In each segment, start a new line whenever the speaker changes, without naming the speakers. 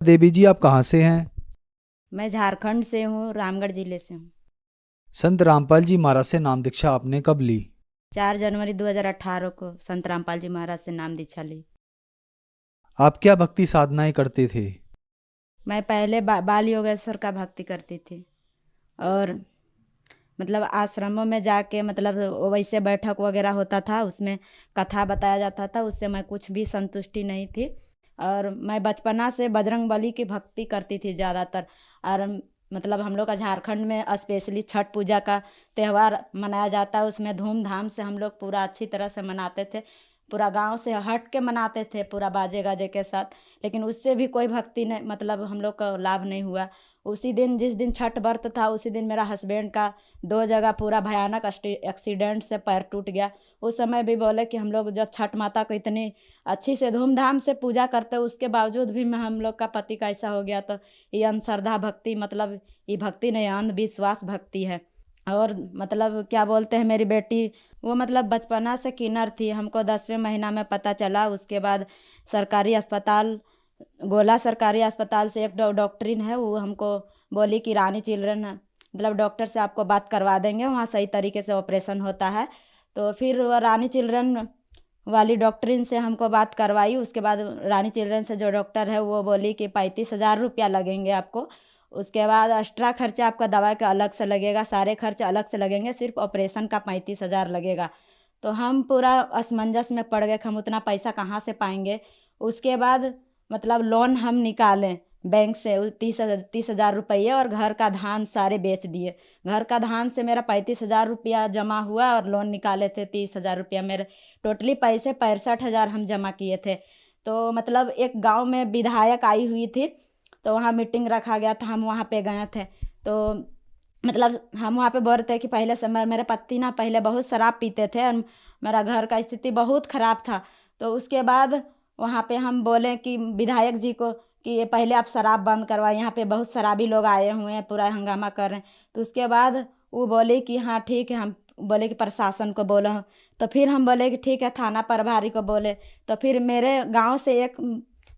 देवी जी, आप कहाँ से हैं?
मैं झारखंड से हूँ, रामगढ़ जिले से हूँ।
संत रामपाल जी महाराज से नाम दीक्षा आपने कब ली?
4 जनवरी 2018 को संत रामपाल जी महाराज से नाम दीक्षा ली।
आप क्या भक्ति साधनाएं करते थे?
मैं पहले बाल योगेश्वर का भक्ति करती थी। और मतलब आश्रमों में जाके मतलब वैसे बैठक वगैरह होता था, उसमें कथा बताया जाता था, उससे मैं कुछ भी संतुष्टि नहीं थी। और मैं बचपना से बजरंग बली की भक्ति करती थी ज़्यादातर। और मतलब हम लोग का झारखंड में स्पेशली छठ पूजा का त्यौहार मनाया जाता है, उसमें धूमधाम से हम लोग पूरा अच्छी तरह से मनाते थे। पूरा गांव से हट के मनाते थे, पूरा बाजे गाजे के साथ। लेकिन उससे भी कोई भक्ति नहीं, मतलब हम लोग का लाभ नहीं हुआ। उसी दिन, जिस दिन छठ व्रत था, उसी दिन मेरा हस्बैंड का 2 जगह पूरा भयानक एक्सीडेंट से पैर टूट गया। उस समय भी बोले कि हम लोग जब छठ माता को इतनी अच्छी से धूमधाम से पूजा करते, उसके बावजूद भी हम लोग का पति का ऐसा हो गया। तो ये अंधश्रद्धा भक्ति, मतलब ये भक्ति नहीं, अंधविश्वास भक्ति है। और मतलब क्या बोलते हैं, मेरी बेटी वो मतलब बचपना से किन्नर थी। हमको 10वें महीना में पता चला। उसके बाद सरकारी अस्पताल, गोला सरकारी अस्पताल से एक डॉक्टरीन है, वो हमको बोली कि रानी चिल्ड्रन, मतलब डॉक्टर से आपको बात करवा देंगे, वहाँ सही तरीके से ऑपरेशन होता है। तो फिर वो रानी चिल्ड्रन वाली डॉक्टरीन से हमको बात करवाई। उसके बाद रानी चिल्ड्रन से जो डॉक्टर है वो बोली कि 35,000 रुपया लगेंगे आपको। उसके बाद एक्स्ट्रा खर्चा आपका दवा का अलग से लगेगा, सारे खर्च अलग से लगेंगे, सिर्फ ऑपरेशन का 35,000 लगेगा। तो हम पूरा असमंजस में पड़ गए कि हम उतना पैसा कहाँ से पाएंगे। उसके बाद मतलब लोन हम निकालें बैंक से 30,000 रुपये, और घर का धान सारे बेच दिए। घर का धान से मेरा 35,000 रुपया जमा हुआ, और लोन निकाले थे 30,000 रुपया। मेरे टोटली पैसे 65,000 हम जमा किए थे। तो मतलब एक गांव में विधायक आई हुई थी, तो वहाँ मीटिंग रखा गया था, हम वहाँ पे गए थे। तो मतलब हम वहाँ पे बोल रहे थे कि पहले से मेरे पति ना पहले बहुत शराब पीते थे, और मेरा घर का स्थिति बहुत खराब था। तो उसके बाद वहाँ पे हम बोले कि विधायक जी को कि ये पहले आप शराब बंद करवाए, यहाँ पे बहुत शराबी लोग आए हुए हैं, पूरा हंगामा कर रहे हैं। तो उसके बाद वो बोले कि हाँ ठीक है। हम बोले कि प्रशासन को बोलो। तो फिर हम बोले कि ठीक है, थाना प्रभारी को बोले। तो फिर मेरे गांव से एक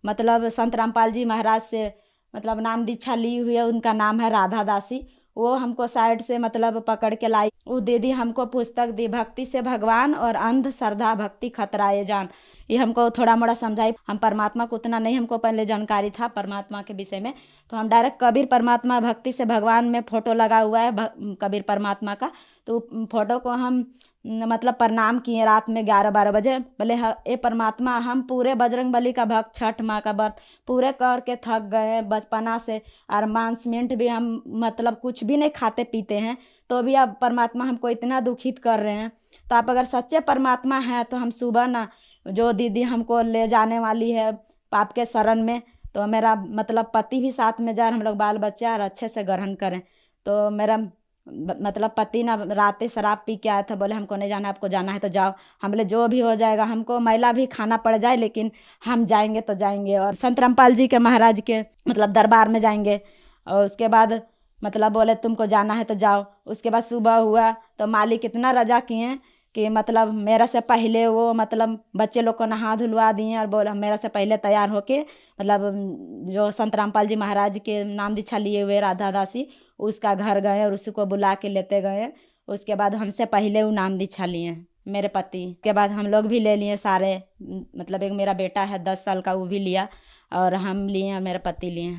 मतलब संत रामपाल जी महाराज से मतलब नाम दीक्षा ली हुई है, उनका नाम है राधा दासी। वो हमको साइड से मतलब पकड़ के लाई, वो दीदी हमको पुस्तक दी, भक्ति से भगवान और अंध श्रद्धा भक्ति खतराए जान। ये हमको थोड़ा मोड़ा समझाई। हम परमात्मा को उतना नहीं, हमको पहले जानकारी था परमात्मा के विषय में। तो हम डायरेक्ट कबीर परमात्मा भक्ति से भगवान में फोटो लगा हुआ है कबीर परमात्मा का। तो फोटो को हम मतलब प्रणाम किए रात में 11-12 बजे। बोले ए परमात्मा, हम पूरे बजरंग बली का भक्त, छठ माँ का व्रत पूरे करके थक गए हैं बचपना से। और मांस मीट भी हम मतलब कुछ भी नहीं खाते पीते हैं, तो भी अब परमात्मा हमको इतना दुखित कर रहे हैं। तो आप अगर सच्चे परमात्मा हैं तो हम सुबह ना, जो दीदी हमको ले जाने वाली है पाप के शरण में, तो मेरा मतलब पति भी साथ में जा रहे, हम लोग बाल बच्चा और अच्छे से ग्रहण करें। तो मेरा मतलब पति ना रात शराब पी के आया था, बोले हमको नहीं जाना, आपको जाना है तो जाओ। हम बोले जो भी हो जाएगा, हमको मैला भी खाना पड़ जाए लेकिन हम जाएंगे तो जाएंगे, और संत रामपाल जी के महाराज के मतलब दरबार में जाएंगे। और उसके बाद मतलब बोले तुमको जाना है तो जाओ। उसके बाद सुबह हुआ तो मालिक इतना रजा किए कि मतलब मेरे से पहले वो मतलब बच्चे लोग को नहा धुलवा दिए, और बोला मेरे से पहले तैयार होके मतलब जो संत रामपाल जी महाराज के नाम दीक्षा लिए हुए राधा दासी, उसका घर गए और उसको बुला के लेते गए। उसके बाद हमसे पहले वो नाम दीक्षा लिए मेरे पति। के बाद हम लोग भी ले लिए सारे, मतलब एक मेरा बेटा है 10 साल का, वो भी लिया, और हम लिए और मेरे पति लिए।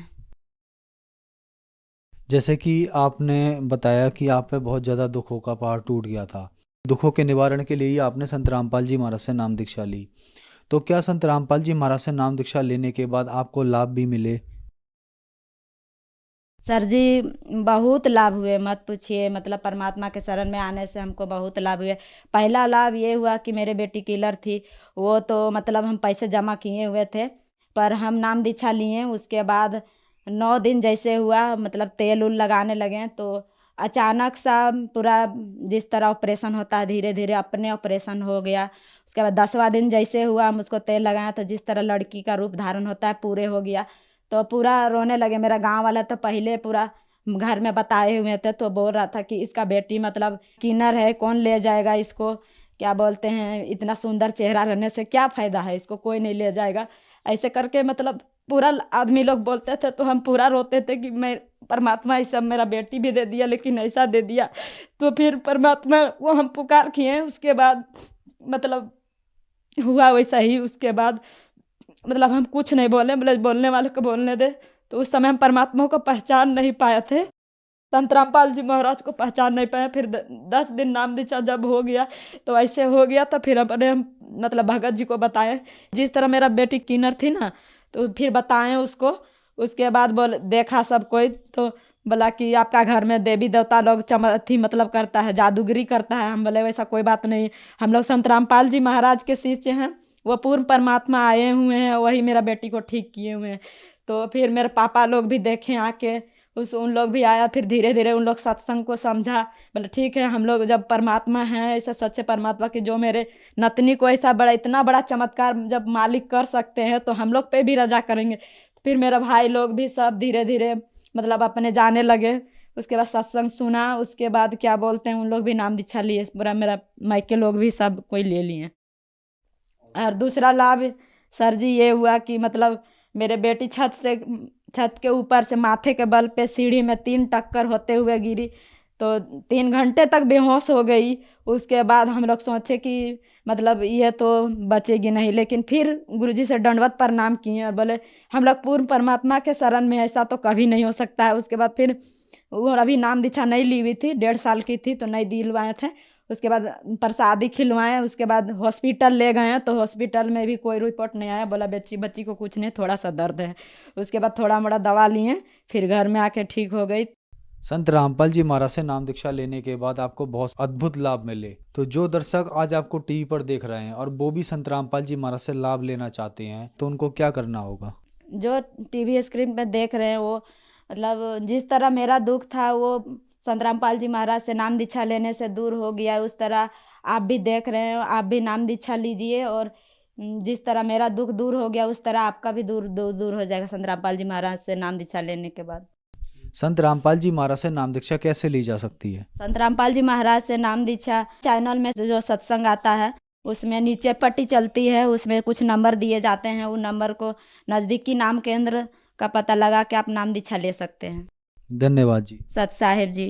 जैसे कि आपने बताया कि आप पे बहुत ज़्यादा दुखों का पहाड़ टूट गया था। दुखों के निवारण के लिए ही आपने संत रामपाल जी महाराज से नाम दीक्षा ली। तो क्या संत रामपाल जी महाराज से नाम दीक्षा लेने के बाद आपको लाभ भी मिले?
सर जी, बहुत लाभ हुए, मत पूछिए। मतलब परमात्मा के शरण में आने से हमको बहुत लाभ हुए। पहला लाभ ये हुआ कि मेरे बेटी किलर थी, वो तो मतलब हम पैसे जमा किए हुए थे, पर हम नाम दीक्षा लिए। उसके बाद 9 दिन जैसे हुआ, मतलब तेल उल लगाने लगे, तो अचानक सा पूरा जिस तरह ऑपरेशन होता है धीरे धीरे अपने ऑपरेशन हो गया। उसके बाद 10वां दिन जैसे हुआ, हम उसको तेल लगाया तो जिस तरह लड़की का रूप धारण होता है पूरे हो गया। तो पूरा रोने लगे। मेरा गांव वाला तो पहले पूरा घर में बताए हुए थे, तो बोल रहा था कि इसका बेटी मतलब किन्नर है, कौन ले जाएगा इसको, क्या बोलते हैं, इतना सुंदर चेहरा रहने से क्या फायदा है, इसको कोई नहीं ले जाएगा। ऐसे करके मतलब पूरा आदमी लोग बोलते थे तो हम पूरा रोते थे कि मैं परमात्मा ये सब मेरा बेटी भी दे दिया लेकिन ऐसा दे दिया। तो फिर परमात्मा को हम पुकार किए, उसके बाद मतलब हुआ वैसा ही। उसके बाद मतलब हम कुछ नहीं बोले, बोले बोलने वाले को बोलने दे। तो उस समय हम परमात्मा को पहचान नहीं पाए थे, संत रामपाल जी महाराज को पहचान नहीं पाए। फिर 10 दिन नाम दीक्षा जब हो गया तो ऐसे हो गया, तो फिर अपने हम मतलब भगत जी को बताएं जिस तरह मेरा बेटी किन्नर थी ना, तो फिर बताएं उसको। उसके बाद बोल देखा सब कोई तो बोला कि आपका घर में देवी देवता लोग थी मतलब करता है, जादूगरी करता है। हम बोले वैसा कोई बात नहीं, हम लोग संत रामपाल जी महाराज के शिष्य हैं, वो पूर्ण परमात्मा आए हुए हैं, वही मेरा बेटी को ठीक किए हुए हैं। तो फिर मेरे पापा लोग भी देखे आके, उन लोग भी आया। फिर धीरे धीरे उन लोग सत्संग को समझा, बोले ठीक है हम लोग जब परमात्मा हैं ऐसा सच्चे परमात्मा की जो मेरे नतनी को ऐसा बड़ा इतना बड़ा चमत्कार जब मालिक कर सकते हैं तो हम लोग पे भी रजा करेंगे। फिर मेरा भाई लोग भी सब धीरे धीरे मतलब अपने जाने लगे। उसके बाद सत्संग सुना, उसके बाद क्या बोलते हैं उन लोग भी नाम दीक्षा लिए, पूरा मेरा मायके लोग भी सब कोई ले लिए। और दूसरा लाभ सर जी ये हुआ कि मतलब मेरे बेटी छत के ऊपर से माथे के बल पे सीढ़ी में 3 टक्कर होते हुए गिरी, तो 3 घंटे तक बेहोश हो गई। उसके बाद हम लोग सोचे कि मतलब ये तो बचेगी नहीं, लेकिन फिर गुरुजी से दंडवत प्रणाम किए और बोले हम लोग पूर्ण परमात्मा के शरण में, ऐसा तो कभी नहीं हो सकता है। उसके बाद फिर वो अभी नाम दीक्षा नहीं ली हुई थी, 1.5 साल की थी तो नहीं दिलवाए थे। उसके बाद प्रसादी खिलवाएं, उसके बाद हॉस्पिटल ले गए हैं तो हॉस्पिटल में भी कोई रिपोर्ट नहीं आया, बोला बच्ची को कुछ नहीं, थोड़ा सा दर्द है। उसके बाद थोड़ा मोड़ा दवा लिए, फिर घर में आके ठीक हो गई।
संत रामपाल जी महाराज से नाम दीक्षा लेने के बाद आपको बहुत अद्भुत लाभ मिले, तो जो दर्शक आज आपको टीवी पर देख रहे हैं और वो भी संत रामपाल जी महाराज से लाभ लेना चाहते हैं तो उनको क्या करना होगा?
जो टीवी स्क्रीन पे देख रहे हैं वो मतलब जिस तरह मेरा दुख था वो संत रामपाल जी महाराज से नाम दीक्षा लेने से दूर हो गया, उस तरह आप भी देख रहे हैं, आप भी नाम दीक्षा लीजिए। और जिस तरह मेरा दुख दूर हो गया उस तरह आपका भी दूर दूर दूर हो जाएगा संत रामपाल जी महाराज से नाम दीक्षा लेने के बाद।
संत रामपाल जी महाराज से नाम दीक्षा कैसे ली जा सकती है?
संत रामपाल जी महाराज से नाम दीक्षा चैनल में जो सत्संग आता है उसमें नीचे पट्टी चलती है, उसमें कुछ नंबर दिए जाते हैं, उन नंबर को नज़दीकी नाम केंद्र का पता लगा के आप नाम दीक्षा ले सकते हैं।
धन्यवाद जी।
सत साहेब जी।